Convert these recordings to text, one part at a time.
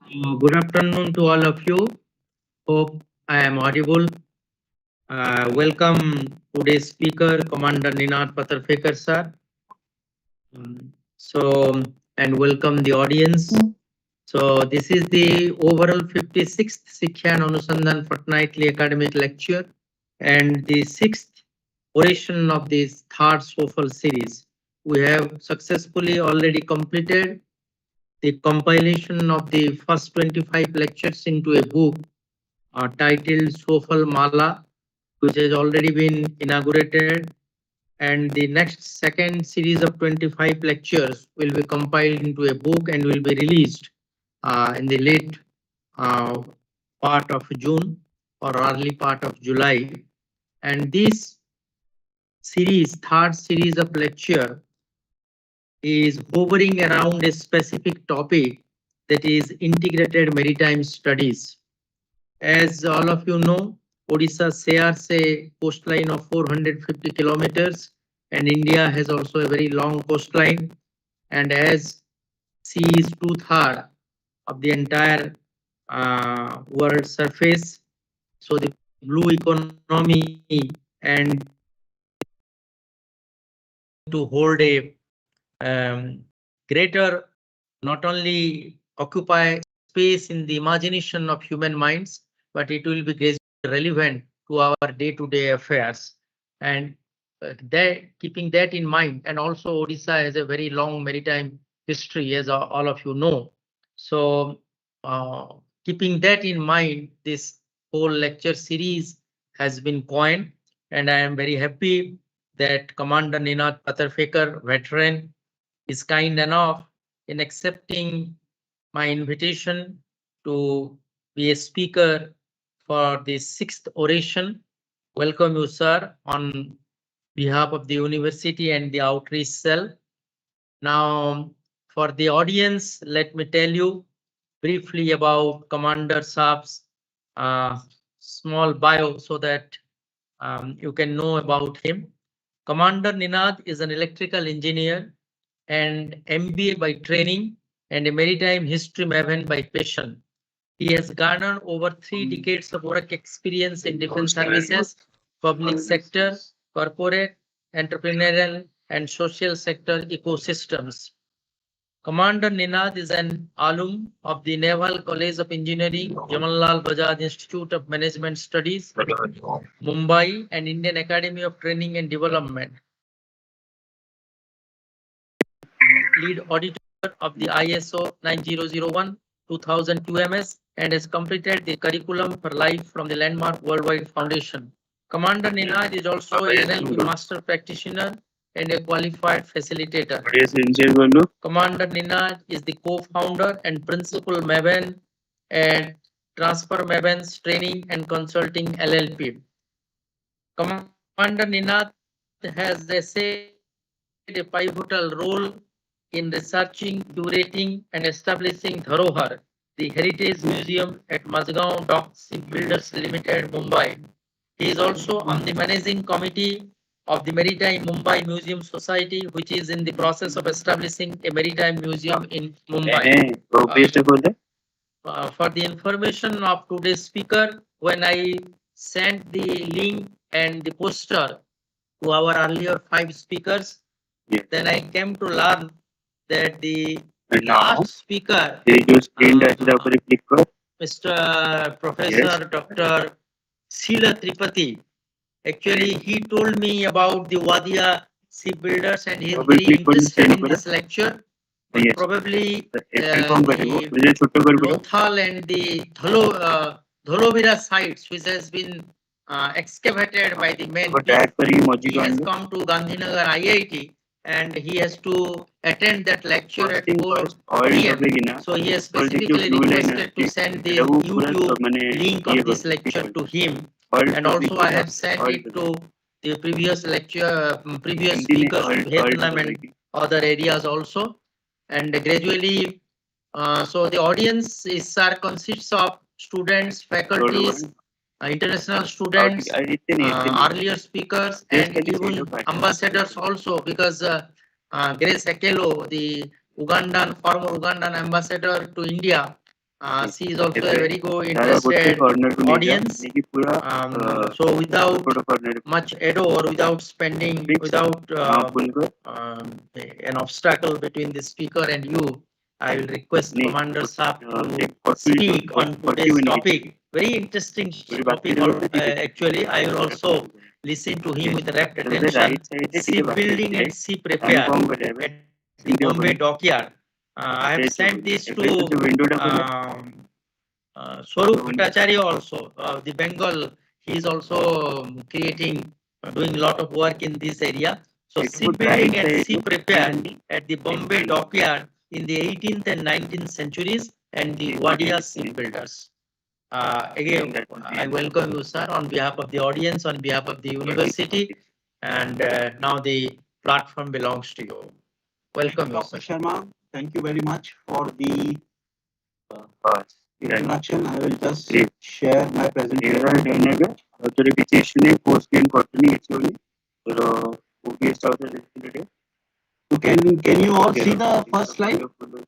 Good afternoon to all of you. Hope I am audible. Welcome today's speaker, Commander Ninad Patarfekar sir. And welcome the audience. So this is the overall 56th Shiksha and Anusandhan fortnightly academic lecture and the 6th oration of this third SOAFAL series. We have successfully already completed the compilation of the first 25 lectures into a book titled SOAFAL Mala, which has already been inaugurated, and the next second series of 25 lectures will be compiled into a book and will be released in the late uh, part of June or early part of July. And this series, third series of lecture, is hovering around a specific topic, that is integrated maritime studies. As all of you know, Odisha shares a coastline of 450 kilometers, and India has also a very long coastline. And as sea is two-thirds of the entire world surface, so the blue economy and to hold a greater, not only occupy space in the imagination of human minds, but it will be gradually relevant to our day-to-day affairs. And keeping that in mind, and also Odisha has a very long maritime history, as all of you know. So, keeping that in mind, this whole lecture series has been coined, and I am very happy that Commander Ninad Patarfekar, veteran, is kind enough in accepting my invitation to be a speaker for the 6th oration. Welcome you, sir, on behalf of the university and the outreach cell. Now, for the audience, let me tell you briefly about Commander Saab's small bio so that you can know about him. Commander Ninad is an electrical engineer and MBA by training and a maritime history maven by passion. He has garnered over 3 decades of work experience in defense services, public sector, corporate, entrepreneurial, and social sector ecosystems. Commander Ninad is an alum of the Naval College of Engineering, Jawaharlal Bajaj Institute of Management Studies, Mumbai, and Indian Academy of Training and Development. Lead auditor of the ISO 9001 2002 MS and has completed the curriculum for life from the Landmark Worldwide Foundation. Commander Ninad is also an NLP master practitioner and a qualified facilitator. Commander Ninad is the co-founder and principal Maven at Transfer Maven's Training and Consulting LLP. Commander Ninad has a pivotal role in researching, curating, and establishing Dharohar, the Heritage Museum at Mazgaon Docks Shipbuilders Limited, Mumbai. He is also on the managing committee of the Maritime Mumbai Museum Society, which is in the process of establishing a maritime museum in Mumbai. For the information of today's speaker, when I sent the link and the poster to our earlier 5 speakers, then I came to learn that the last speaker, Mr. Professor Dr. Sheila Tripathi, actually he told me about the Wadia shipbuilders and he is very interested in this lecture. Probably the Lothal and the Dholovira sites, which has been excavated by the men. He has come to Gandhinagar IIT and he has to attend that lecture at 4 p.m. So he has specifically requested to send the YouTube link of this lecture to him. And also I have sent it to the previous lecture, previous speakers from Vietnam and other areas also. And gradually, so the audience consists of students, faculties, international students, earlier speakers, and even ambassadors also, because Grace Akelo, the former Ugandan ambassador to India, She is also a very good interested audience. So without much ado or without spending, without an obstacle between the speaker and you, I will request Commander Saab to speak on today's topic. Very interesting topic. Actually, I will also listen to him with rapt attention. Shipbuilding and ship repair at the Bombay dockyard. I have sent this to Swarup Bhattacharya also, the Bengal. He is also creating, doing a lot of work in this area. So shipbuilding and ship repair at the Bombay dockyard in the 18th and 19th centuries and the Wadia shipbuilders. Again, I welcome you, sir, on behalf of the audience, on behalf of the university, and now the platform belongs to you. Welcome, Dr. Sharma. Thank you very much for the introduction. I will just share my presentation. Can you all see the first slide?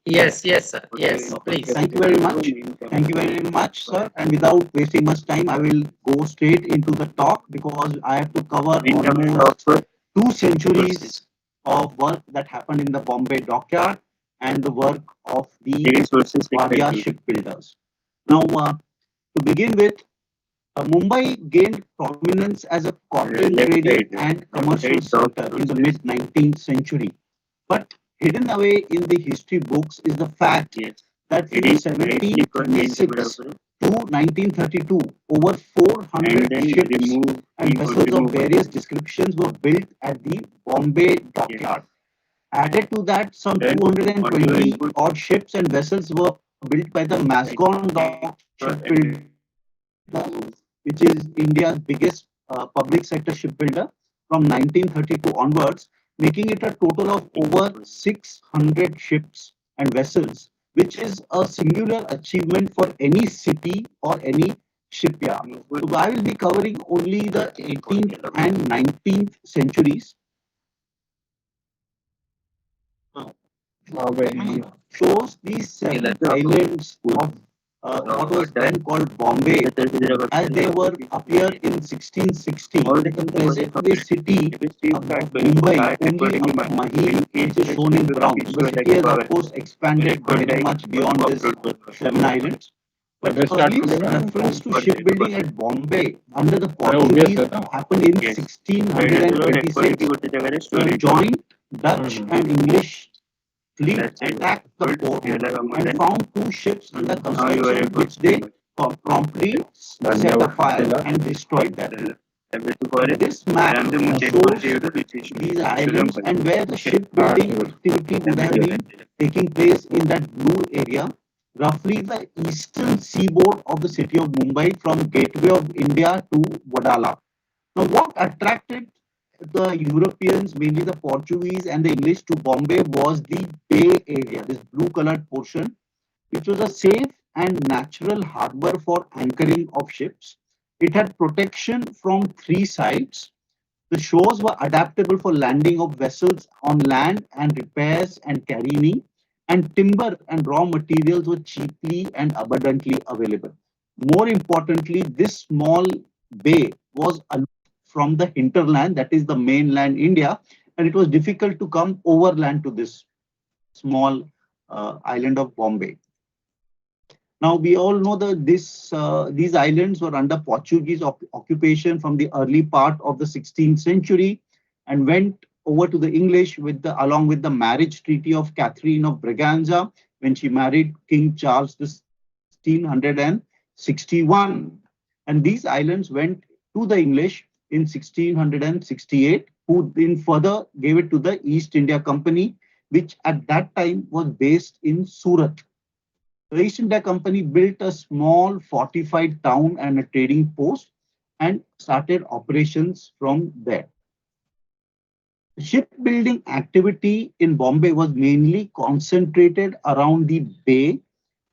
Yes, yes, sir. Yes, please. Thank you very much. Thank you very much, sir. And without wasting much time, I will go straight into the talk because I have to cover almost 2 centuries of work that happened in the Bombay dockyard and the work of the Wadia shipbuilders. Now, to begin with, Mumbai gained prominence as a cotton trading and commercial center in the mid 19th century. But hidden away in the history books is the fact that from 1726 to 1932, over 400 ships and vessels of various descriptions were built at the Bombay dockyard. Added to that, some 220 odd ships and vessels were built by the Masgon Dock Shipbuilders, which is India's biggest public sector shipbuilder from 1932 onwards, making it a total of over 600 ships and vessels, which is a singular achievement for any city or any shipyard. So I will be covering only the 18th and 19th centuries. Shows these 7 islands of what was then called Bombay, as they were appear in 1660. The present day city of Mumbai, only of Mahil, which is shown in brown. The city has of course expanded very much beyond these 7 islands. But the earliest reference to shipbuilding at Bombay under the Portuguese happened in 1626. The joint Dutch and English fleet attacked the port and found 2 ships under construction, which they promptly set afire and destroyed them. This map shows these islands and where the shipbuilding activity would have been taking place in that blue area, roughly the eastern seaboard of the city of Mumbai from Gateway of India to Wadala. Now, what attracted the Europeans, mainly the Portuguese and the English, to Bombay was the Bay area, this blue colored portion, which was a safe and natural harbor for anchoring of ships. It had protection from 3 sides. The shores were adaptable for landing of vessels on land and repairs and careening, and timber and raw materials were cheaply and abundantly available. More importantly, this small bay was from the hinterland, that is the mainland India, and it was difficult to come overland to this small island of Bombay. Now we all know that these islands were under Portuguese occupation from the early part of the 16th century and went over to the English along with the marriage treaty of Catherine of Braganza when she married King Charles the 1661. And these islands went to the English in 1668, who then further gave it to the East India Company, which at that time was based in Surat. The East India Company built a small fortified town and a trading post and started operations from there. The shipbuilding activity in Bombay was mainly concentrated around the bay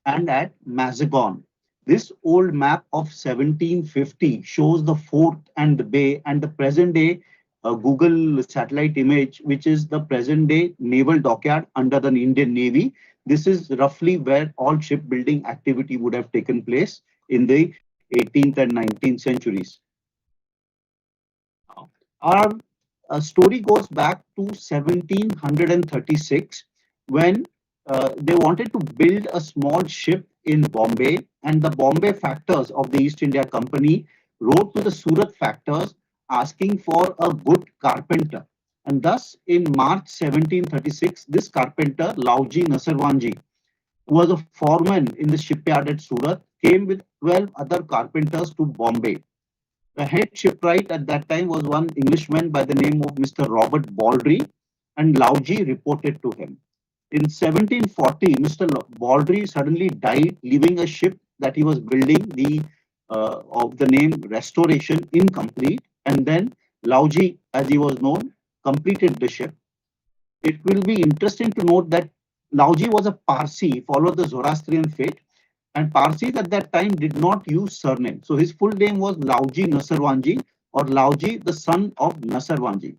and at Mazagon. This old map of 1750 shows the fort and the bay and the present day Google satellite image, which is the present day naval dockyard under the Indian Navy. This is roughly where all shipbuilding activity would have taken place in the 18th and 19th centuries. Our story goes back to 1736 when they wanted to build a small ship in Bombay, and the Bombay factors of the East India Company wrote to the Surat factors asking for a good carpenter. And thus, in March 1736, this carpenter, Lauji Nasarwanji, who was a foreman in the shipyard at Surat, came with 12 other carpenters to Bombay. The head shipwright at that time was one Englishman by the name of Mr. Robert Baldry, and Lauji reported to him. In 1740, Mr. Baldry suddenly died, leaving a ship that he was building of the name Restoration incomplete, and then Lauji, as he was known, completed the ship. It will be interesting to note that Lauji was a Parsi, followed the Zoroastrian faith, and Parsis at that time did not use surname. So his full name was Lauji Nasarwanji, or Lauji, the son of Nasarwanji.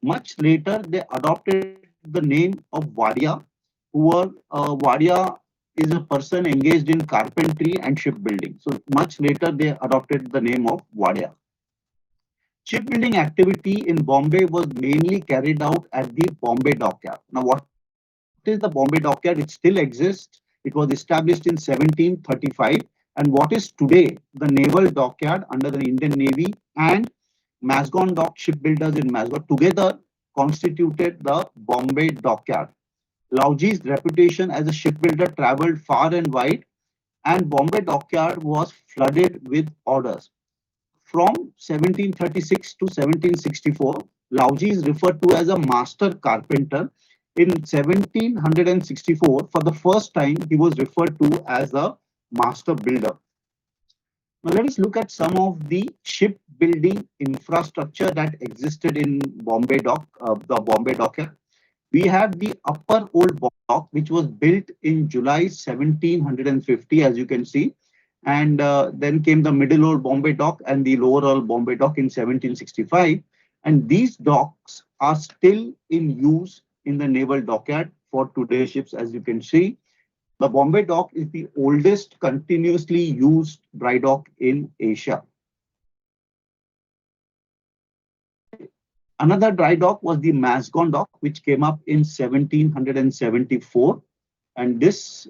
Much later, they adopted the name of Wadia, who were Wadia is a person engaged in carpentry and shipbuilding. So much later, they adopted the name of Wadia. Shipbuilding activity in Bombay was mainly carried out at the Bombay dockyard. Now, what is the Bombay dockyard? It still exists. It was established in 1735. And what is today the naval dockyard under the Indian Navy and Masgon Dock shipbuilders in Masgon together constituted the Bombay dockyard. Lauji's reputation as a shipbuilder traveled far and wide, and Bombay dockyard was flooded with orders. From 1736 to 1764, Lauji is referred to as a master carpenter. In 1764, for the first time, he was referred to as a master builder. Now let us look at some of the shipbuilding infrastructure that existed in the Bombay dockyard. We have the upper old dock, which was built in July 1750, as you can see. And then came the middle old Bombay dock and the lower old Bombay dock in 1765. And these docks are still in use in the naval dockyard for today's ships, as you can see. The Bombay dock is the oldest continuously used dry dock in Asia. Another dry dock was the Masgon dock, which came up in 1774. And this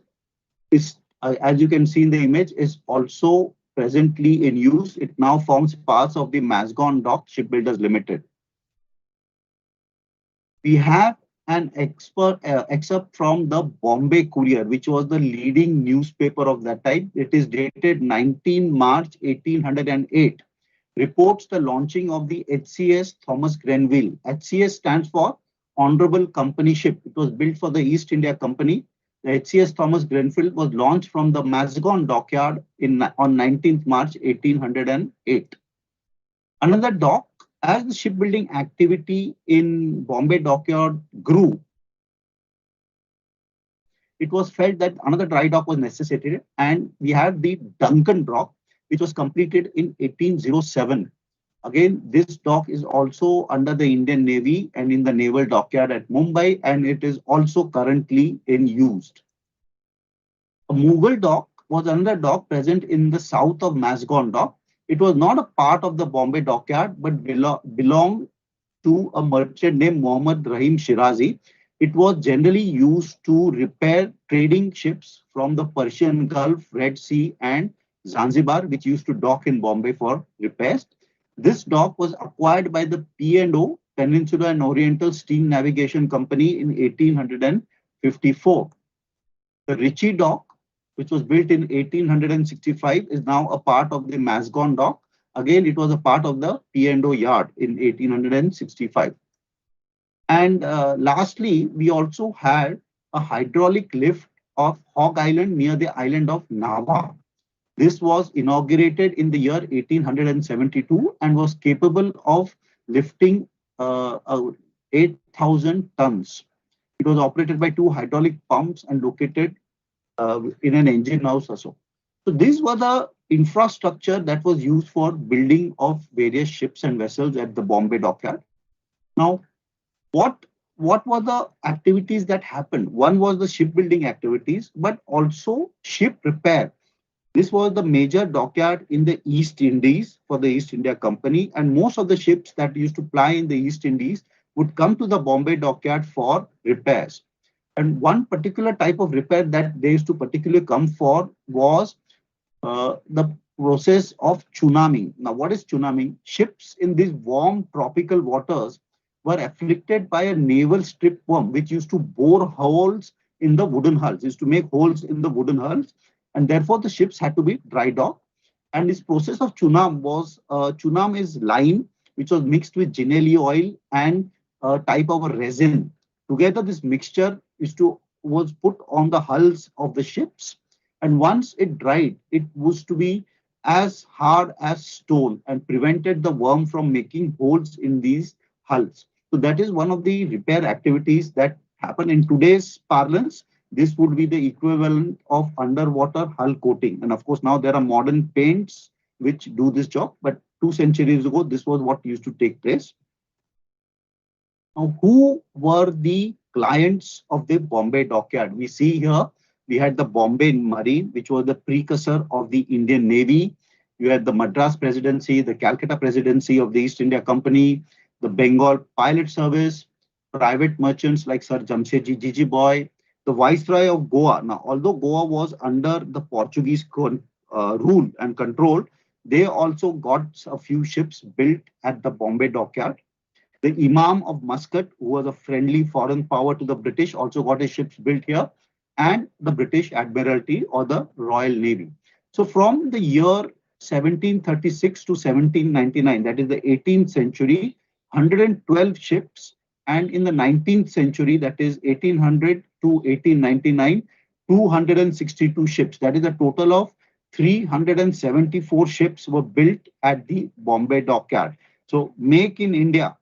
is, as you can see in the image, is also presently in use. It now forms parts of the Masgon Dock Shipbuilders Limited. We have an excerpt from the Bombay Courier, which was the leading newspaper of that time. It is dated 19 March 1808. Reports the launching of the HCS Thomas Grenville. HCS stands for Honorable Company Ship. It was built for the East India Company. The HCS Thomas Grenville was launched from the Masgon dockyard on 19th March 1808. Another dock, as the shipbuilding activity in Bombay dockyard grew, it was felt that another dry dock was necessary, and we have the Duncan dock, which was completed in 1807. Again, this dock is also under the Indian Navy and in the naval dockyard at Mumbai, and it is also currently in use. A Mughal dock was another dock present in the south of Masgon dock. It was not a part of the Bombay dockyard, but belonged to a merchant named Muhammad Rahim Shirazi. It was generally used to repair trading ships from the Persian Gulf, Red Sea, and Zanzibar, which used to dock in Bombay for repairs. This dock was acquired by the P&O, Peninsula and Oriental Steam Navigation Company, in 1854. The Ritchie dock, which was built in 1865, is now a part of the Masgon dock. Again, it was a part of the P&O yard in 1865. And lastly, we also had a hydraulic lift of Hog Island near the island of Nava. This was inaugurated in the year 1872 and was capable of lifting 8,000 tons. It was operated by 2 hydraulic pumps and located in an engine house also. So these were the infrastructure that was used for building of various ships and vessels at the Bombay dockyard. Now, what what were the activities that happened? One was the shipbuilding activities, but also ship repair. This was the major dockyard in the East Indies for the East India Company, and most of the ships that used to ply in the East Indies would come to the Bombay dockyard for repairs. And one particular type of repair that they used to particularly come for was the process of tsunami. Now, what is tsunami? Ships in these warm tropical waters were afflicted by a naval strip worm, which used to bore holes in the wooden hulls, used to make holes in the wooden hulls, and therefore the ships had to be dry docked. And this process of chunam is lime, which was mixed with ginelli oil and a type of a resin. Together, this mixture was put on the hulls of the ships, and once it dried, it was to be as hard as stone and prevented the worm from making holes in these hulls. So that is one of the repair activities that happen in today's parlance. This would be the equivalent of underwater hull coating. And of course, now there are modern paints which do this job. But 2 centuries ago, this was what used to take place. Now, who were the clients of the Bombay dockyard? We see here, we had the Bombay Marine, which was the precursor of the Indian Navy. You had the Madras Presidency, the Calcutta Presidency of the East India Company, the Bengal Pilot Service, private merchants like Sir Jamshedji Jijiboy, the Viceroy of Goa. Now, although Goa was under the Portuguese rule and control, they also got a few ships built at the Bombay dockyard. The Imam of Muscat, who was a friendly foreign power to the British, also got his ships built here, and the British Admiralty or the Royal Navy. So from the year 1736 to 1799, that is the 18th century, 112 ships, and in the 19th century, that is 1800 to 1899, 262 ships. That is a total of 374 ships were built at the Bombay dockyard. So Make in India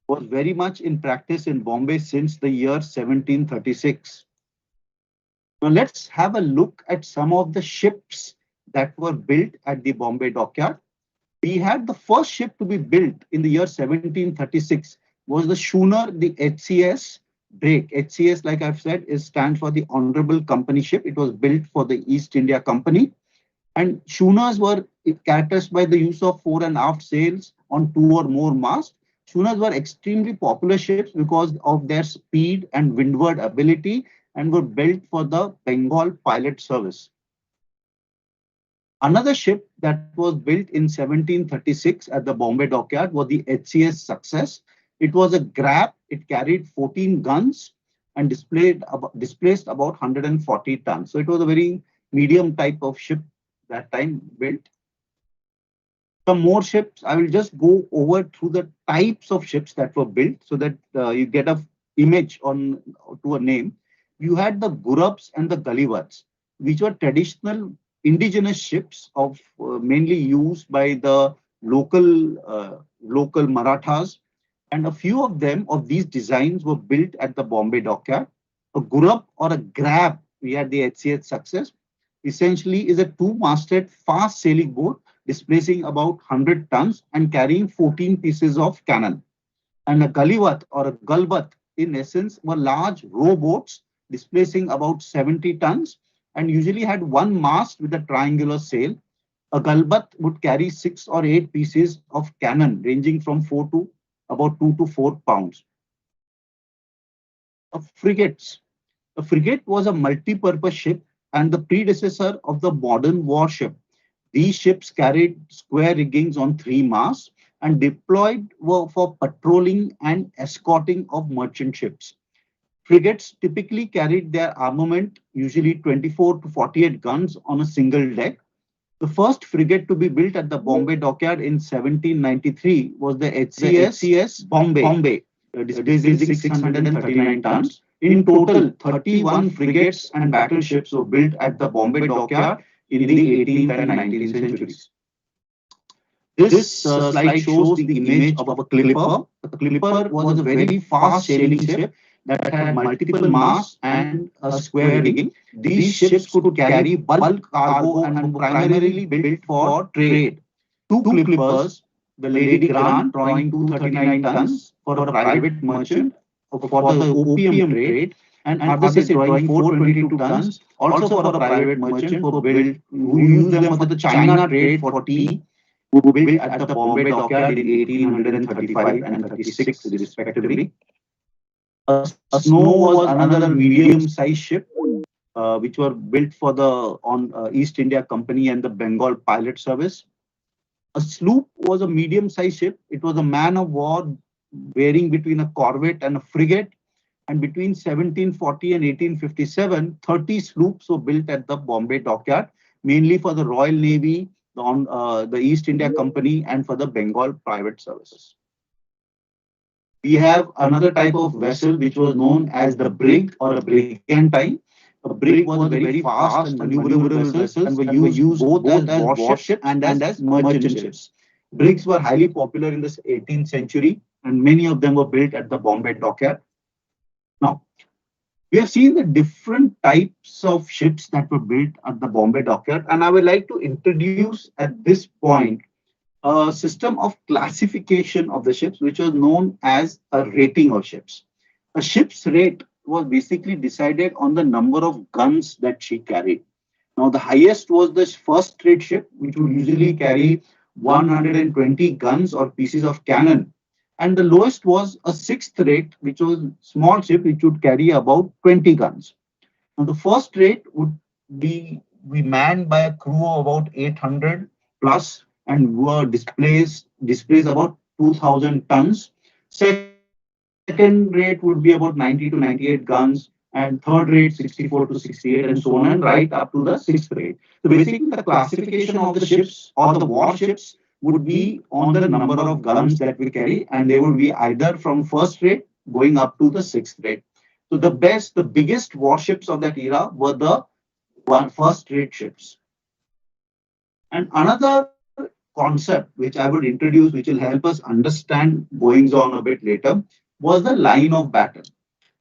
was very much in practice in Bombay since the year 1736. Now let's have a look at some of the ships that were built at the Bombay dockyard. We had the first ship to be built in the year 1736 was the schooner, the HCS Drake. HCS, like I've said, stands for the Honorable Company Ship. It was built for the East India Company. And schooners were characterized by the use of fore and aft sails on 2 or more masts. Schooners were extremely popular ships because of their speed and windward ability and were built for the Bengal Pilot Service. Another ship that was built in 1736 at the Bombay dockyard was the HCS Success. It was a grab. It carried 14 guns and displaced about 140 tons. So it was a very medium type of ship that time built. Some more ships. I will just go over through the types of ships that were built so that you get a image on to a name. You had the Gurabs and the Galivats, which were traditional indigenous ships of mainly used by the local Marathas, and a few of them of these designs were built at the Bombay dockyard. A Gurab or a Grab, we had the HCS Success, essentially is a two-masted fast sailing boat displacing about 100 tons and carrying 14 pieces of cannon. And a Galivat or a Galbat, in essence, were large rowboats displacing about 70 tons and usually had one mast with a triangular sail. A Galbat would carry 6 or 8 pieces of cannon ranging from 4 to about 2 to 4 pounds. Frigates. A frigate was a multi-purpose ship and the predecessor of the modern warship. These ships carried square riggings on 3 masts and deployed for patrolling and escorting of merchant ships. Frigates typically carried their armament, usually 24 to 48 guns on a single deck. The first frigate to be built at the Bombay dockyard in 1793 was the HCS Bombay, displacing 639 tons. In total, 31 frigates and battleships were built at the Bombay dockyard in the 18th and 19th centuries. This slide shows the image of a clipper. The clipper was a very fast sailing ship that had multiple masts and a square rigging. These ships could carry bulk cargo and were primarily built for trade. 2 clippers, the Lady Grant drawing 239 tons for a private merchant, for the opium trade, and others is drawing 422 tons, also for a private merchant who used them for the China trade for tea, who built at the Bombay dockyard in 1835 and 36 respectively. A Snow was another medium-sized ship which were built for the East India Company and the Bengal Pilot Service. A sloop was a medium-sized ship. It was a man of war varying between a corvette and a frigate. And between 1740 and 1857, 30 sloops were built at the Bombay dockyard, mainly for the Royal Navy, the East India Company, and for the Bengal private services. We have another type of vessel which was known as the brig or a brigantine. A brig was a very fast and maneuverable vessels and were used both as warships and as merchant ships. Brigs were highly popular in the 18th century, and many of them were built at the Bombay dockyard. Now, we have seen the different types of ships that were built at the Bombay dockyard, and I would like to introduce at this point a system of classification of the ships, which was known as a rating of ships. A ship's rate was basically decided on the number of guns that she carried. Now, the highest was the first rate ship, which would usually carry 120 guns or pieces of cannon. And the lowest was a sixth rate, which was small ship, which would carry about 20 guns. Now, the first rate would be manned by a crew of about 800 plus and were displays about 2,000 tons. Second rate would be about 90 to 98 guns, and third rate 64 to 68, and so on, and right up to the sixth rate. So basically, the classification of the ships or the warships would be on the number of guns that we carry, and they would be either from first rate going up to the sixth rate. So the biggest warships of that era were the first rate ships. And another concept which I would introduce, which will help us understand goings on a bit later, was the line of battle.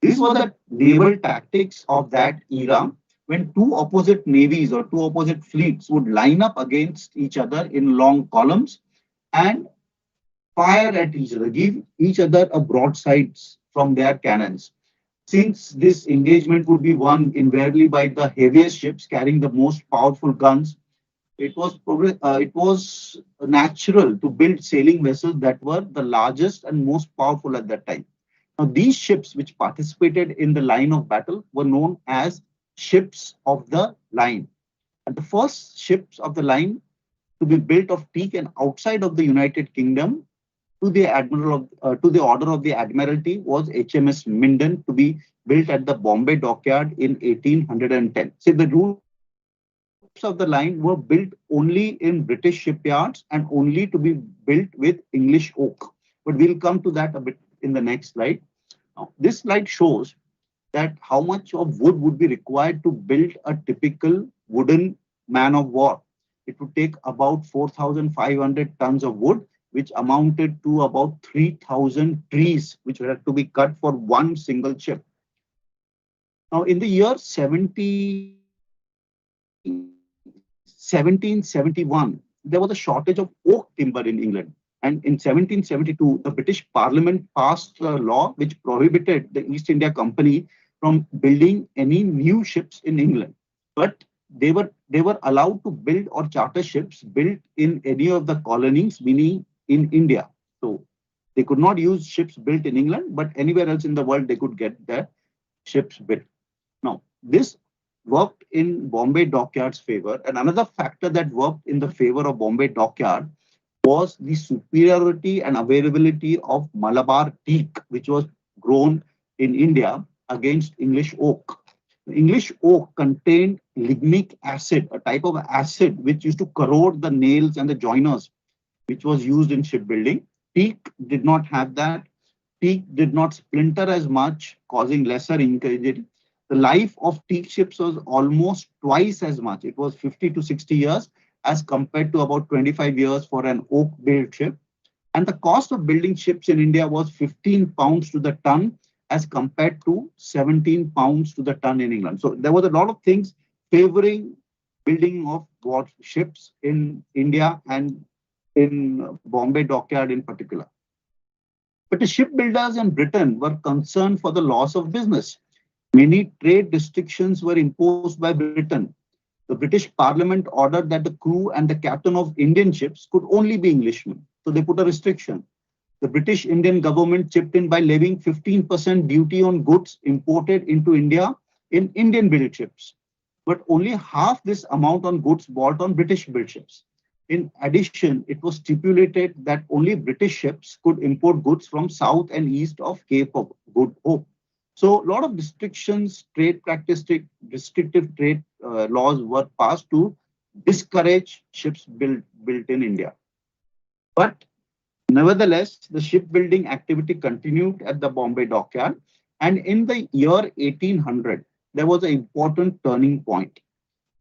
These were the naval tactics of that era when two opposite navies or two opposite fleets would line up against each other in long columns and fire at each other, give each other a broadsides from their cannons. Since this engagement would be won invariably by the heaviest ships carrying the most powerful guns, it was natural to build sailing vessels that were the largest and most powerful at that time. Now, these ships which participated in the line of battle were known as ships of the line. And the first ships of the line to be built of teak and outside of the United Kingdom to the order of the Admiralty was HMS Minden, to be built at the Bombay dockyard in 1810. See, the ships of the line were built only in British shipyards and only to be built with English oak. But we'll come to that a bit in the next slide. Now, this slide shows that how much of wood would be required to build a typical wooden man of war. It would take about 4,500 tons of wood, which amounted to about 3,000 trees, which had to be cut for one single ship. Now, in the year 1771, there was a shortage of oak timber in England. And in 1772, the British Parliament passed a law which prohibited the East India Company from building any new ships in England. But they were allowed to build or charter ships built in any of the colonies, meaning in India. So they could not use ships built in England, but anywhere else in the world they could get their ships built. Now, this worked in Bombay dockyard's favor. And another factor that worked in the favor of Bombay dockyard was the superiority and availability of Malabar teak, which was grown in India against English oak. English oak contained lignic acid, a type of acid which used to corrode the nails and the joiners, which was used in shipbuilding. Teak did not have that. Teak did not splinter as much, causing lesser injury. The life of teak ships was almost twice as much. It was 50 to 60 years as compared to about 25 years for an oak-built ship. And the cost of building ships in India was 15 pounds to the ton as compared to 17 pounds to the ton in England. So there was a lot of things favoring building of ships in India and in Bombay dockyard in particular. But the shipbuilders in Britain were concerned for the loss of business. Many trade restrictions were imposed by Britain. The British Parliament ordered that the crew and the captain of Indian ships could only be Englishmen. So they put a restriction. The British Indian government chipped in by levying 15% duty on goods imported into India in Indian built ships, but only half this amount on goods bought on British built ships. In addition, it was stipulated that only British ships could import goods from south and east of Cape of Good Hope. So, a lot of restrictions, trade practice, restrictive trade laws were passed to discourage ships built in India. But nevertheless, the shipbuilding activity continued at the Bombay dockyard. And in the year 1800, there was an important turning point.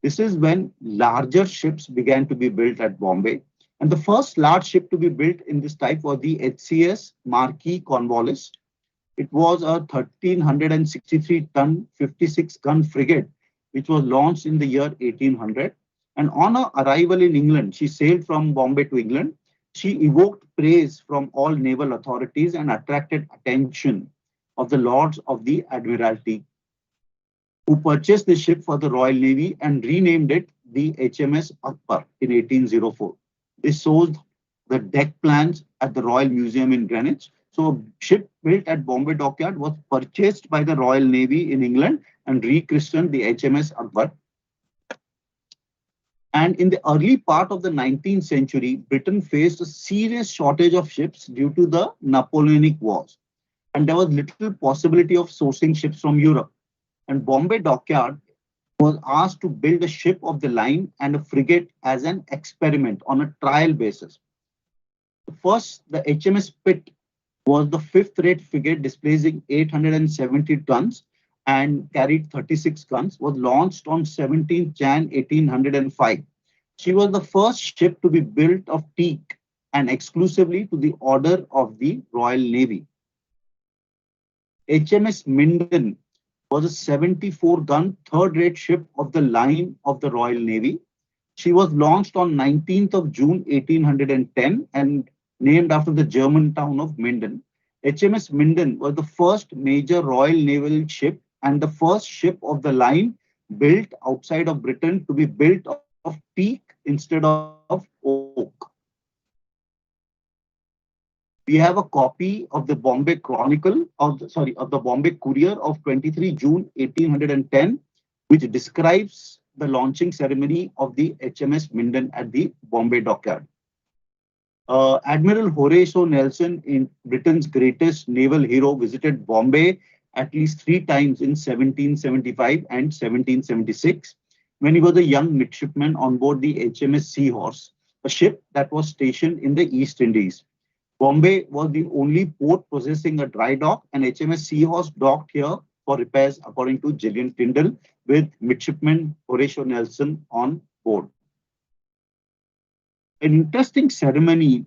This is when larger ships began to be built at Bombay. And the first large ship to be built in this type was the HCS Marquis Cornwallis. It was a 1363 ton, 56 gun frigate, which was launched in the year 1800. And on her arrival in England, she sailed from Bombay to England. She evoked praise from all naval authorities and attracted attention of the Lords of the Admiralty, who purchased the ship for the Royal Navy and renamed it the HMS Akbar in 1804. This shows the deck plans at the Royal Museum in Greenwich. So a ship built at Bombay Dockyard was purchased by the Royal Navy in England and rechristened the HMS Akbar. And in the early part of the 19th century, Britain faced a serious shortage of ships due to the Napoleonic Wars. And there was little possibility of sourcing ships from Europe. And Bombay Dockyard was asked to build a ship of the line and a frigate as an experiment on a trial basis. First, the HMS Pitt was the fifth rate frigate displacing 870 tons and carried 36 guns, was launched on 17th Jan 1805. She was the first ship to be built of teak and exclusively to the order of the Royal Navy. HMS Minden was a 74-gun third-rate ship of the line of the Royal Navy. She was launched on 19th of June 1810 and named after the German town of Minden. HMS Minden was the first major Royal Naval ship and the first ship of the line built outside of Britain to be built of teak instead of oak. We have a copy of the Bombay Chronicle, of the Bombay Courier of 23 June 1810, which describes the launching ceremony of the HMS Minden at the Bombay Dockyard. Admiral Horatio Nelson, in Britain's greatest naval hero, visited Bombay at least 3 times in 1775 and 1776, when he was a young midshipman on board the HMS Seahorse, a ship that was stationed in the East Indies. Bombay was the only port possessing a dry dock, and HMS Seahorse docked here for repairs, according to Gillian Tyndall, with midshipman Horatio Nelson on board. An interesting ceremony.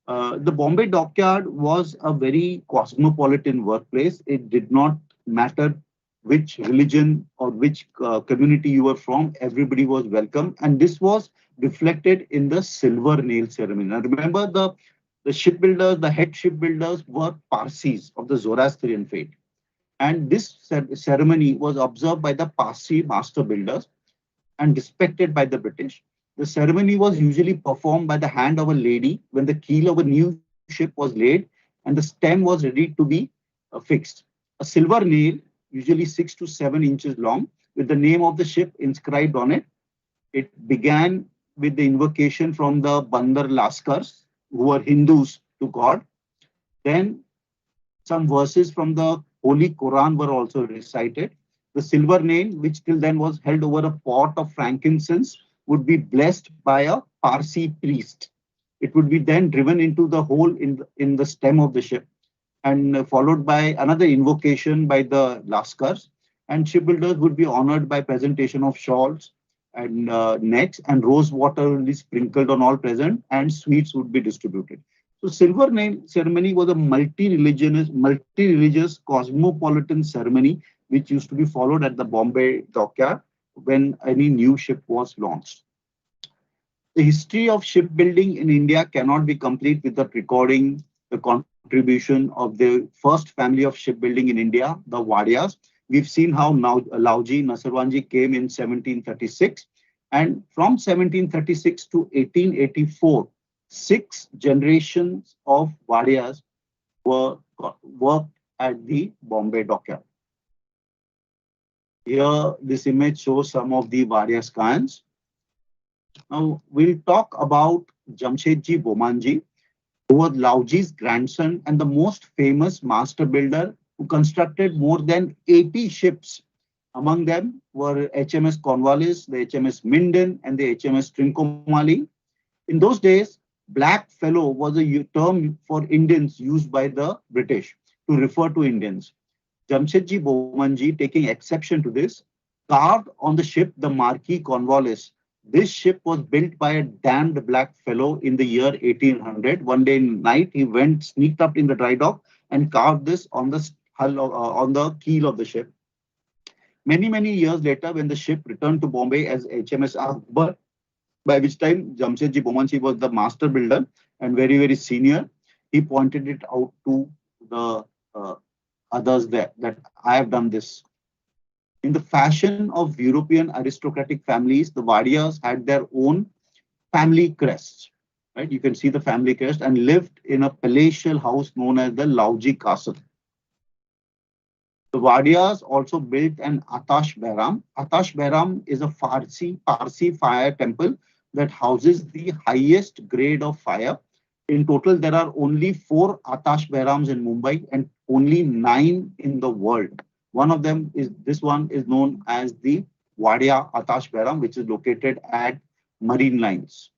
The Bombay Dockyard was a very cosmopolitan workplace. It did not matter which religion or which community you were from, everybody was welcome. And this was reflected in the silver nail ceremony. Now remember, the shipbuilders, the head shipbuilders were Parsis of the Zoroastrian faith. And this ceremony was observed by the Parsi master builders and respected by the British. The ceremony was usually performed by the hand of a lady when the keel of a new ship was laid and the stem was ready to be fixed. A silver nail, usually 6 to 7 inches long, with the name of the ship inscribed on it. It began with the invocation from the Bandar Laskars, who were Hindus to God. Then some verses from the Holy Quran were also recited. The silver nail, which till then was held over a pot of frankincense, would be blessed by a Parsi priest. It would be then driven into the hole in the stem of the ship and followed by another invocation by the Laskars. And shipbuilders would be honored by presentation of shawls and nets, and rose water will be sprinkled on all present, and sweets would be distributed. So silver nail ceremony was a multi-religious cosmopolitan ceremony which used to be followed at the Bombay Dockyard when any new ship was launched. The history of shipbuilding in India cannot be complete without recording the contribution contribution of the first family of shipbuilding in India, the Wadias. We've seen how now Lauji Nasarwanji came in 1736, and from 1736 to 1884, 6 generations of Wadias were worked at the Bombay dockyard. Here, this image shows some of the Wadias cairns. Now, we'll talk about Jamshedji Bomanji, who was Lauji's grandson and the most famous master builder who constructed more than 80 ships. Among them were HMS Cornwallis, the HMS Minden, and the HMS Trincomalee. In those days, black fellow was a term for Indians used by the British to refer to Indians. Jamshedji Bomanji, taking exception to this, carved on the ship the Marquis Cornwallis. This ship was built by a damned black fellow in the year 1800. One day in night, he sneaked up in the dry dock and carved this on the hull, on the keel of the ship. Many years later, when the ship returned to Bombay as HMS Akbar, by which time Jamshedji Bomanji was the master builder and very senior, he pointed it out to the others there that I have done this. In the fashion of European aristocratic families, the Wadias had their own family crests. Right? You can see the family crest and lived in a palatial house known as the Lauji Castle. The Wadias also built an Atash Behram. Atash Behram is a Parsi fire temple that houses the highest grade of fire. In total, there are only 4 Atash Behrams in Mumbai and only 9 in the world. One of them is, this one is known as the Wadia Atash Behram, which is located at Marine Lines.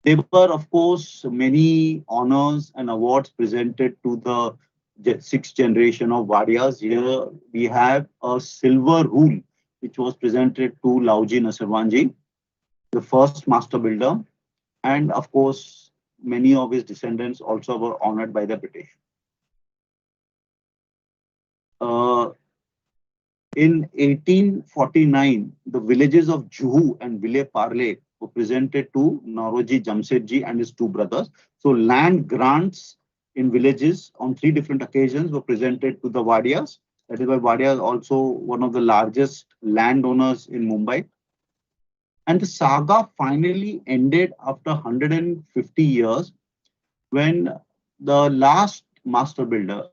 There were, of course, many honors and awards presented to the 6th generation of Wadias. Here we have a silver rule, which was presented to Lauji Nasarwanji, the first master builder. And of course, many of his descendants also were honored by the British. In 1849, the villages of Juhu and Vile Parle were presented to Nauroji Jamshedji and his 2 brothers. So land grants in villages on 3 different occasions were presented to the Wadias. That is why Wadia is also one of the largest landowners in Mumbai. And the saga finally ended after 150 years when the last master builder,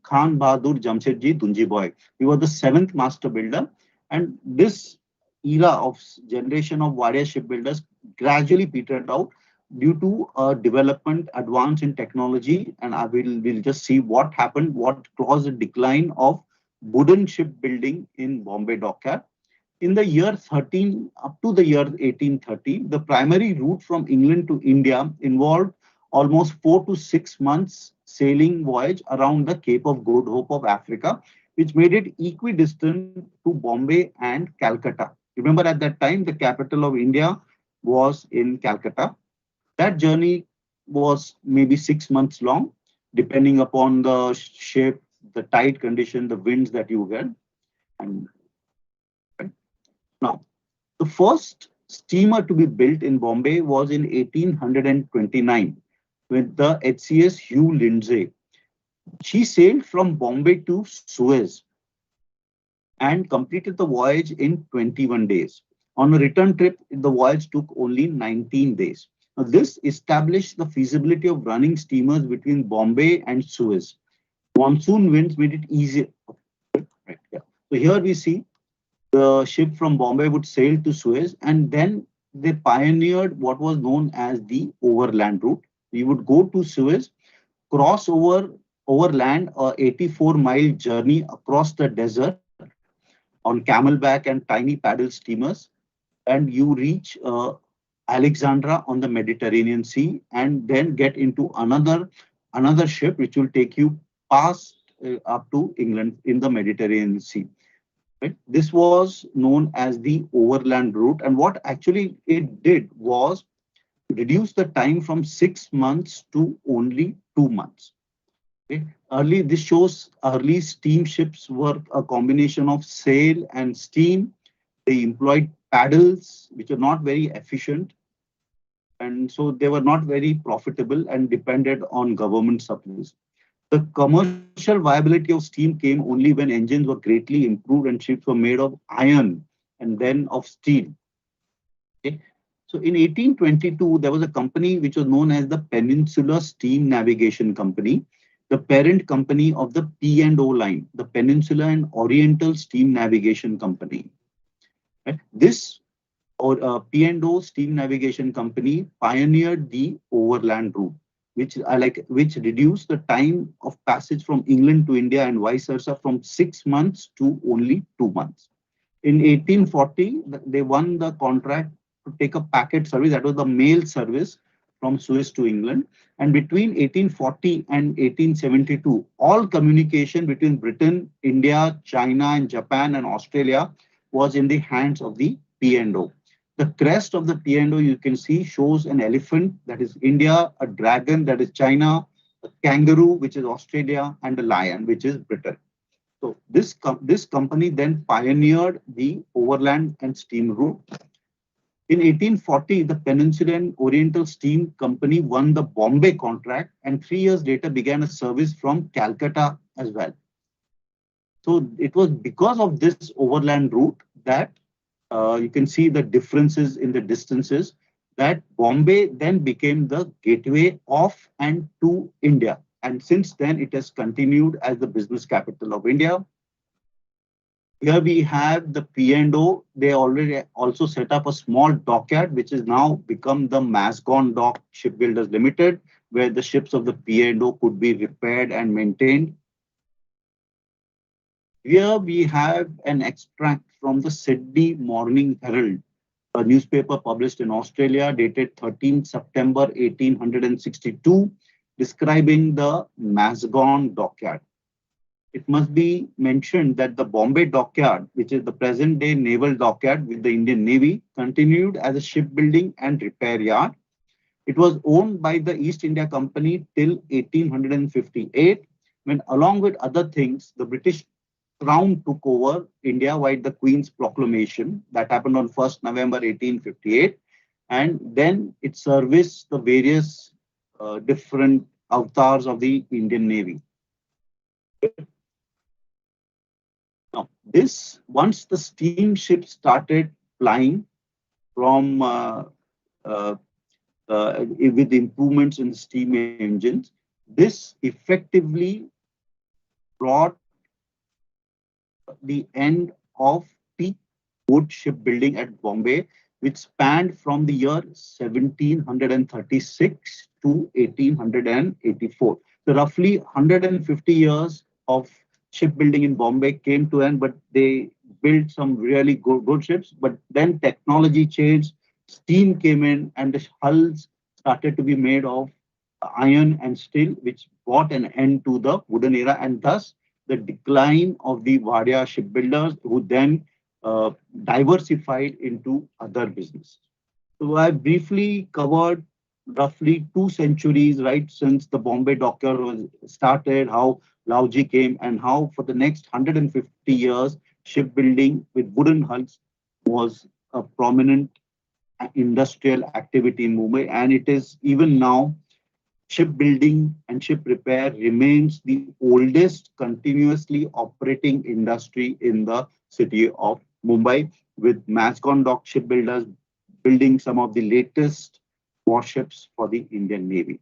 Khan Bahadur Jamshedji Dunji Boy, he was the 7th master builder. And this era of generation of Wadia shipbuilders gradually petered out due to a development advance in technology. And we'll just see what happened, what caused the decline of wooden shipbuilding in Bombay dockyard. In the year 13 up to the year 1830, the primary route from England to India involved almost 4 to 6 months sailing voyage around the Cape of Good Hope of Africa, which made it equidistant to Bombay and Calcutta. Remember, at that time, the capital of India was in Calcutta. That journey was maybe 6 months long, depending upon the shape, the tide condition, the winds that you get. And now, the first steamer to be built in Bombay was in 1829 with the HCS Hugh Lindsay. She sailed from Bombay to Suez and completed the voyage in 21 days. On a return trip, the voyage took only 19 days. Now, this established the feasibility of running steamers between Bombay and Suez. Monsoon winds made it easier. Right, yeah. So here we see the ship from Bombay would sail to Suez, and then they pioneered what was known as the overland route. We would go to Suez, cross overland a 84-mile journey across the desert on camelback and tiny paddle steamers, and you reach Alexandria on the Mediterranean Sea, and then get into another ship which will take you past up to England in the Mediterranean Sea. Right? This was known as the overland route, and what actually it did was reduce the time from 6 months to only 2 months. Okay? This shows early steamships were a combination of sail and steam. They employed paddles, which are not very efficient. and so they were not very profitable and depended on government supplies. The commercial viability of steam came only when engines were greatly improved and ships were made of iron and then of steel. Okay. So in 1822, there was a company which was known as the Peninsular Steam Navigation Company, the parent company of the P&O line, the Peninsula and Oriental Steam Navigation Company. Right? This or P&O Steam Navigation Company pioneered the overland route, which reduced the time of passage from England to India and vice versa from 6 months to only 2 months. In 1840, they won the contract to take a packet service, that was the mail service from Suez to England. And between 1840 and 1872, all communication between Britain, India, China, and Japan and Australia was in the hands of the P&O. The crest of the P&O you can see shows an elephant, that is India, a dragon, that is China, a kangaroo, which is Australia, and a lion, which is Britain. So this company then pioneered the overland and steam route. In 1840, the Peninsula and Oriental Steam Company won the Bombay contract, and 3 years later began a service from Calcutta as well. So it was because of this overland route that you can see the differences in the distances, that Bombay then became the gateway of and to India. And since then, it has continued as the business capital of India. Here we have the P&O. They already also set up a small dockyard, which has now become the Mascon Dock Shipbuilders Limited, where the ships of the P&O could be repaired and maintained. Here we have an extract from the Sydney Morning Herald, a newspaper published in Australia, dated 13 September 1862, describing the Mascon Dockyard. It must be mentioned that the Bombay Dockyard, which is the present-day naval dockyard with the Indian Navy, continued as a shipbuilding and repair yard. It was owned by the East India Company till 1858, when, along with other things, the British Crown took over India via the Queen's Proclamation that happened on 1st November 1858, and then it serviced the various different avatars of the Indian Navy. Now, once the steamship started flying from with improvements in the steam engines, this effectively brought the end of peak wood shipbuilding at Bombay, which spanned from the year 1736 to 1884. So roughly 150 years of shipbuilding in Bombay came to end, but they built some really good ships. But then technology changed, steam came in, and the hulls started to be made of iron and steel, which brought an end to the wooden era, and thus the decline of the Wadia shipbuilders, who then diversified into other businesses. So I briefly covered roughly 2 centuries, right, since the Bombay Dockyard was started, how Lauji came, and how for the next 150 years, shipbuilding with wooden hulls was a prominent industrial activity in Mumbai, and it is even now. Shipbuilding and ship repair remains the oldest continuously operating industry in the city of Mumbai, with Mascon Dock shipbuilders building some of the latest warships for the Indian Navy.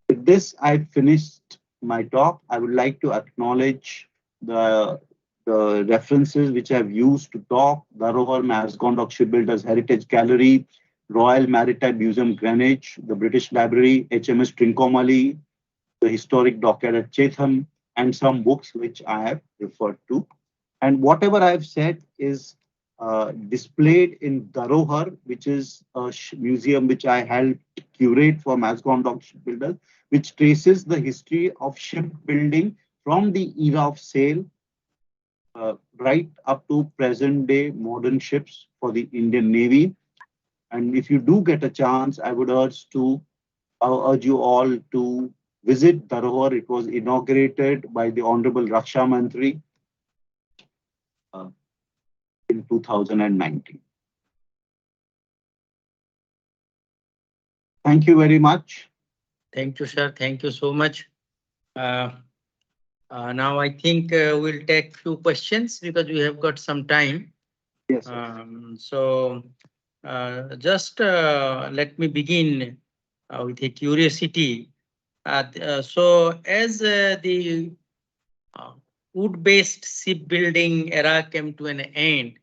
With this, I finished my talk. I would like to acknowledge the references which I've used to talk: Dharohar Mascon Dock Shipbuilders Heritage Gallery, Royal Maritime Museum Greenwich, the British Library, HMS Trincomalee, the historic dockyard at Chatham, and some books which I have referred to. And whatever I have said is displayed in Dharohar, which is a museum which I helped curate for Mascon Dock Shipbuilders, which traces the history of shipbuilding from the era of sail right up to present day modern ships for the Indian Navy. And if you do get a chance, I would urge you all to visit Dharohar. It was inaugurated by the Honorable Raksha Mantri in 2019. Thank you very much. Thank you, sir. Thank you so much. Uh, now I think we'll take few questions because we have got some time. Yes, sir. Just let me begin with a curiosity. So, as the uh, wood-based shipbuilding era came to an end,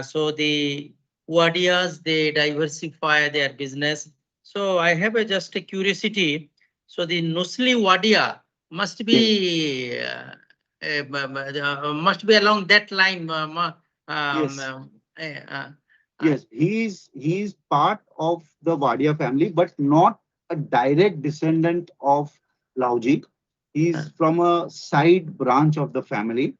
so the Wadias they diversify their business. So I have just a curiosity. So the Nusli Wadia must Yes, be must be along that line. yes, Eh, uh, yes. He is part of the Wadia family, but not a direct descendant of Lauji. uh, He's from a side branch of the family.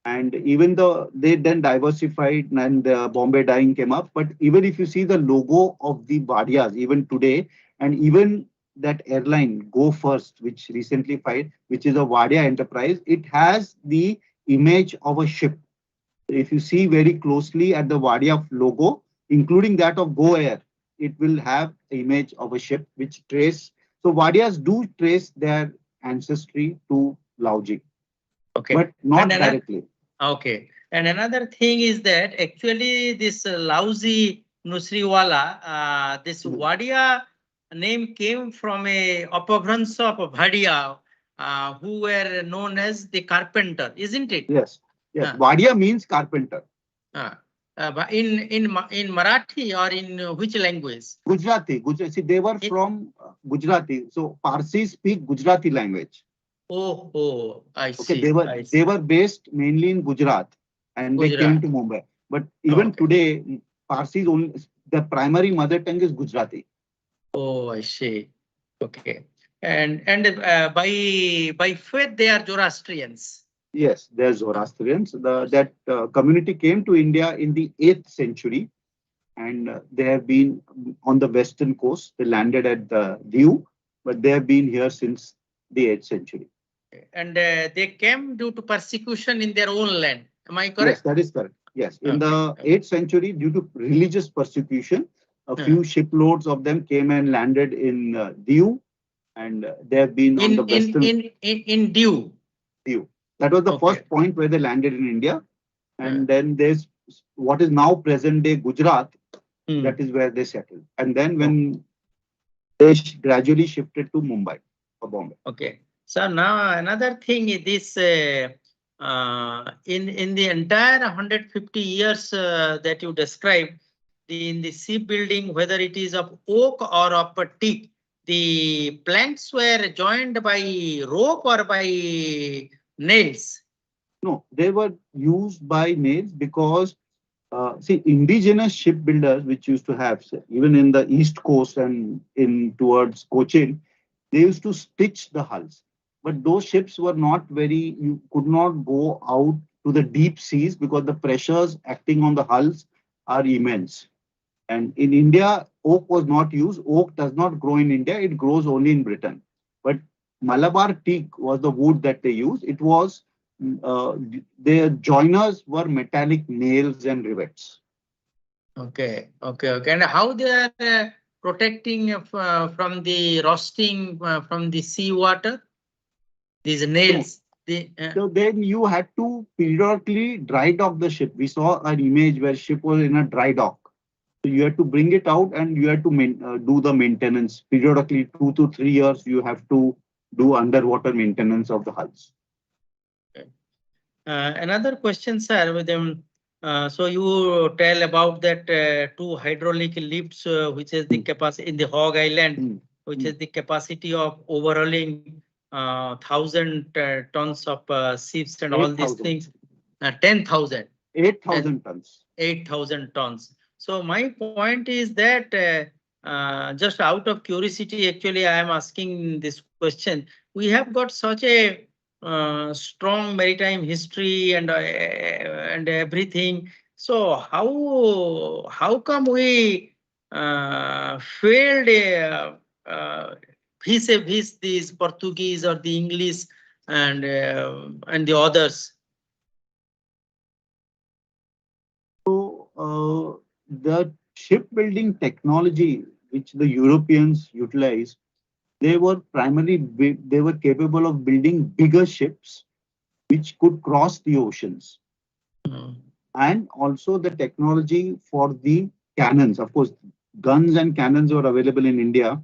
And even though they then diversified and Bombay dyeing came up, but even if you see the logo of the Badias even today, and even that airline Go First, which recently fired, which is a Wadia enterprise, it has the image of a ship. If you see very closely at the Wadia logo, including that of Go Air, it will have the image of a ship which trace. So Wadias do trace their ancestry to Lauji, okay. but And not another directly. okay. And another thing is that actually this lousy Nusriwala, this Wadia name came from a upavransa of Bhadia, who were known as the carpenter, isn't it? Yes, yes. Uh, Wadia means carpenter. uh, but in Marathi or in which language? Gujarati, Gujarati. See, they were In, from Gujarati. So Parsis speak Gujarati language. oh, oh, I Okay, see, I they see. were based mainly in Gujarat, and they came Gujarat. to Mumbai. But even Okay. today, Parsis only the primary mother tongue is Gujarati. Oh, I see. Okay. And by faith they are Zoroastrians. Yes, they're Zoroastrians. That community came to India in the 8th century, and they have been on the western coast. They landed at the Diu, but they have been here since the 8th century. And they came due to persecution in their own land. Am I Yes, correct? that is correct. Yes, in Okay. the 8th century, due to religious persecution, a Uh, few shiploads of them came and landed in Diu, and they have been on the western in due. Diu. That was the Okay. first point where they landed in India, Uh, and then there's what is now present day Gujarat. That hmm. is where they settled, and then Oh, when they gradually shifted to Mumbai or Bombay. okay. So now another thing is this in the entire 150 years that you described in the shipbuilding, whether it is of oak or of a teak, the planks were joined by rope or by nails. No, they were used by nails because see, indigenous shipbuilders, which used to have, say, even in the East Coast and in towards Cochin, they used to stitch the hulls. But those ships were not very, you could not go out to the deep seas because the pressures acting on the hulls are immense. And in India, oak was not used. Oak does not grow in India, it grows only in Britain. But Malabar teak was the wood that they used. It was, uh, their joiners were metallic nails and rivets. Okay, okay, okay. And how they are protecting from the roasting from the sea water? These So, nails. The so then you had to periodically dry dock the ship. We saw an image where ship was in a dry dock. So you had to bring it out and you had to do the maintenance periodically. 2 to 3 years, you have to do underwater maintenance of the hulls. Another question, sir, with them. So you tell about that two hydraulic lifts, which is the Mm, capacity in the Hog Island, mm, which mm. is the capacity of overhauling 1,000 tons of ships and all these 8,000. things. 10,000 and 8,000 tons. 8,000 tons. So my point is that just out of curiosity, actually, I am asking this question. We have got such a strong maritime history and everything. So how come we failed vis-a-vis these Portuguese or the English and the others? So the shipbuilding technology, which the Europeans utilized, they were they were capable of building bigger ships which could cross the oceans, Mm. and also the technology for the cannons. Of course, guns and cannons were available in India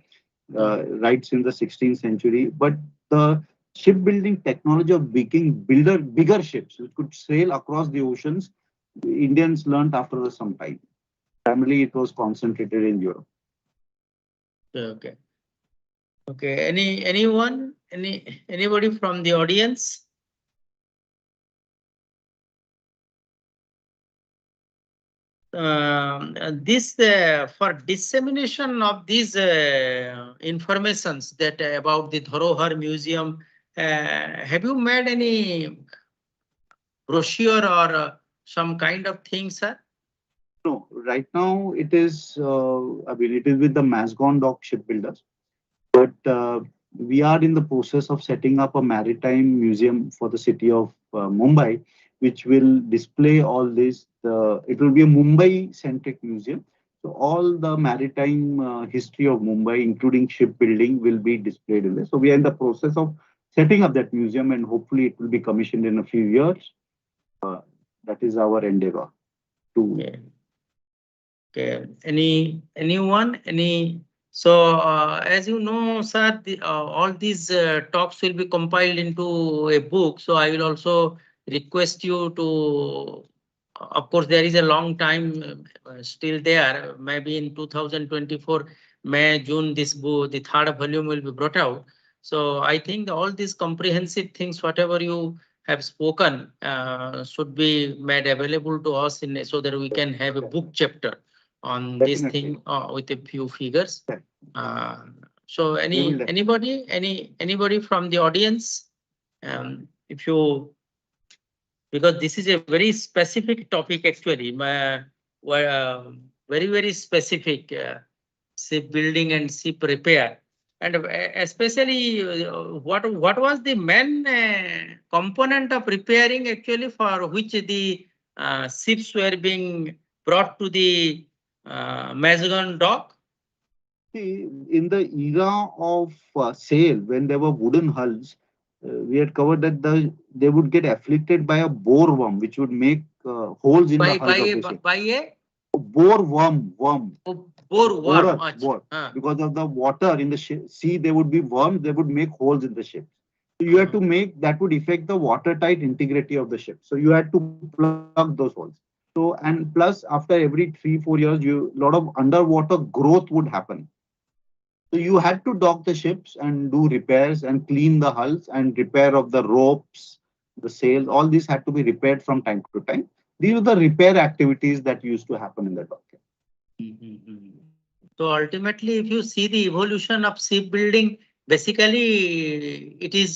right since the 16th century, but the shipbuilding technology of making bigger ships which could sail across the oceans, the Indians learned after some time. Primarily, it was concentrated in Europe. Okay. Okay. Anybody from the audience? This for dissemination of these informations that about the Dharohar Museum, have you made any brochure or some kind of thing, sir? No, right now it is, I mean, it is with the Masgon Dock shipbuilders, but we are in the process of setting up a maritime museum for the city of Mumbai, which will display all this. It will be a Mumbai-centric museum. So all the maritime history of Mumbai, including shipbuilding, will be displayed in there. So we are in the process of setting up that museum, and hopefully it will be commissioned in a few years. That is our endeavor to. Okay. Okay. Anyone? So, as you know, sir, all these talks will be compiled into a book. So I will also request you to, of course, there is a long time still there. Maybe in 2024, May, June, this book, the third volume will be brought out. So I think all these comprehensive things, whatever you have spoken, should be made available to us so that we can have a book chapter on this thing with a few figures. So anybody from the audience, if you, because this is a very specific topic actually, very specific, shipbuilding and ship repair, and especially what was the main component of repairing actually for which the ships were being brought to the Mazagon dock? See, in the era of sail, when there were wooden hulls, we had covered that they would get afflicted by a boreworm, which would make holes in the hulls of the ship. By a Boreworm. boreworm. Because of the water in the sea, there would be worms. They would make holes in the ship. So you had to make that would affect the watertight integrity of the ship. So you had to plug those holes. So, and plus, after every 3-4 years, a lot of underwater growth would happen. So you had to dock the ships and do repairs and clean the hulls and repair of the ropes, the sails. All these had to be repaired from time to time. These were the repair activities that used to happen in the dockyard. So ultimately, if you see the evolution of shipbuilding, basically it is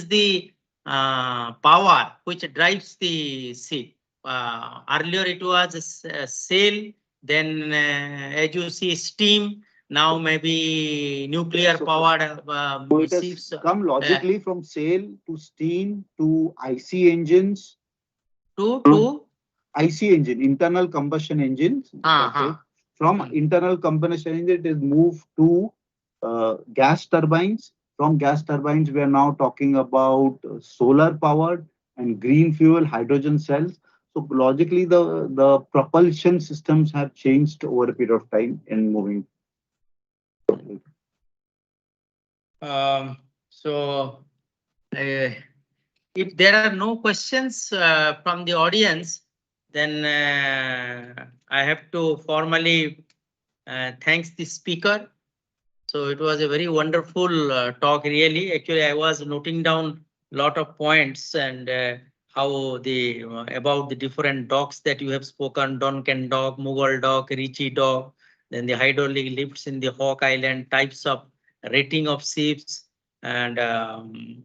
the power which drives the ship. Earlier it was sail, then as you see steam. Now maybe nuclear powered So it has ships. come logically from sail to steam to IC engines. To IC engine, internal combustion engines. From internal combustion engine, it is moved to gas turbines. From gas turbines, we are now talking about solar powered and green fuel, hydrogen cells. So logically, the propulsion systems have changed over a period of time in moving. So if there are no questions from the audience, then I have to formally thanks the speaker. So it was a very wonderful talk, really. Actually, I was noting down a lot of points and how the about the different docks that you have spoken: Donkin dock, Mughal dock, Ricci dock, then the hydraulic lifts in the Hawk Island, types of rating of ships, and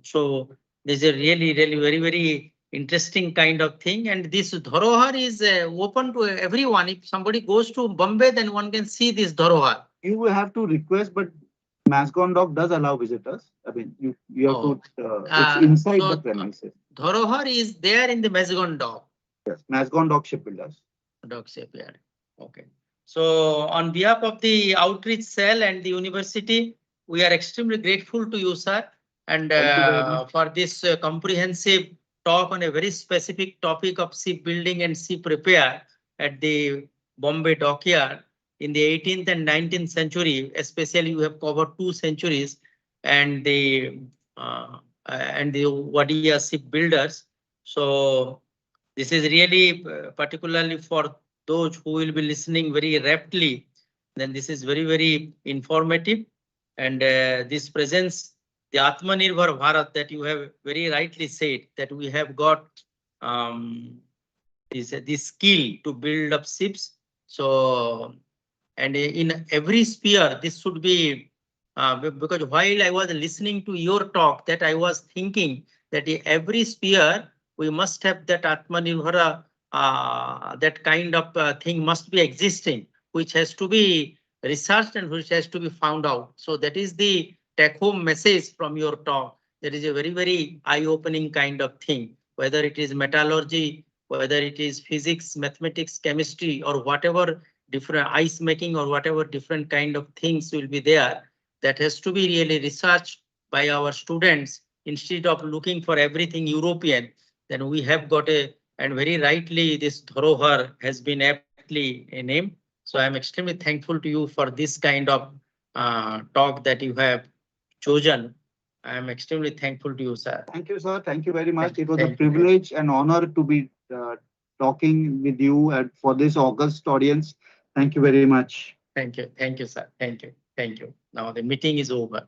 so this is a really very interesting kind of thing. And this Dharohar is open to everyone. If somebody goes to Bombay, then one can see this Dharohar. You will have to request, but Mascon Dock does allow visitors. I mean, you have to. It's inside the premises. Dharohar is there in the Mazagon dock. Yes, Mascon Dock shipbuilders. Dock shipyard. Okay. So on behalf of the outreach cell and the university, we are extremely grateful to you, sir, and for this comprehensive talk on a very specific topic of shipbuilding and ship repair at the Bombay dockyard in the 18th and 19th century. Especially, you have covered 2 centuries and the Wadia shipbuilders. So this is really particularly for those who will be listening very rapidly, then this is very, very informative. And this presents the Atmanirbhar Bharat that you have very rightly said, that we have got this skill to build up ships. So, and in every sphere, this should be, because while I was listening to your talk, that I was thinking that in every sphere, we must have that Atmanirbhara, that kind of thing must be existing, which has to be researched and which has to be found out. So that is the take-home message from your talk. That is a very, very eye-opening kind of thing, whether it is metallurgy, whether it is physics, mathematics, chemistry, or whatever different ice making or whatever different kind of things will be there, that has to be really researched by our students instead of looking for everything European. Then we have got a, and very rightly this Dharohar has been aptly named. So I am extremely thankful to you for this kind of talk that you have chosen. I am extremely thankful to you, sir. Thank you, sir. Thank you very much. Thank It was a thank you. privilege and honor to be talking with you and for this August audience. Thank you very much. Thank you. Thank you, sir. Thank you. Thank you. Now the meeting is over.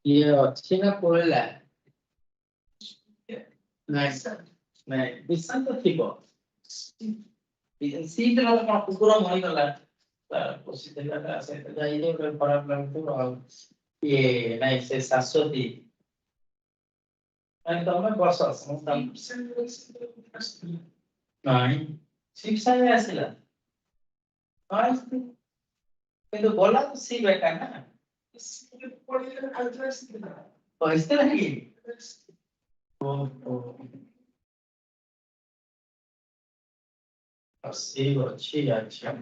ଇଏ ଅଛି ନା ପଳେଇଲା ନାଇଁ sir ନାଇଁ ବିଶାନ୍ତ ଥିବ seat ର କଣ କୁକୁର ମରିଗଲା ପଶିଥିଲା ସେଇଟା ଯାଇକି ଗୋଟେ ଖରାପ ଲାଗୁଥିବ ଆଉ ଇଏ ନାଇଁ ସେ ଶାଶ୍ୱତୀ ନାଇଁ ତମେ ବସ ନାଇଁ ଶିବ ସାଙ୍ଗେ ଆସିଲା କିନ୍ତୁ ଗଲା ତ ସି ବେଟା ନା କହିଥିଲା କି ଓହୋ ସିଏ ଅଛି ଆଚ୍ଛା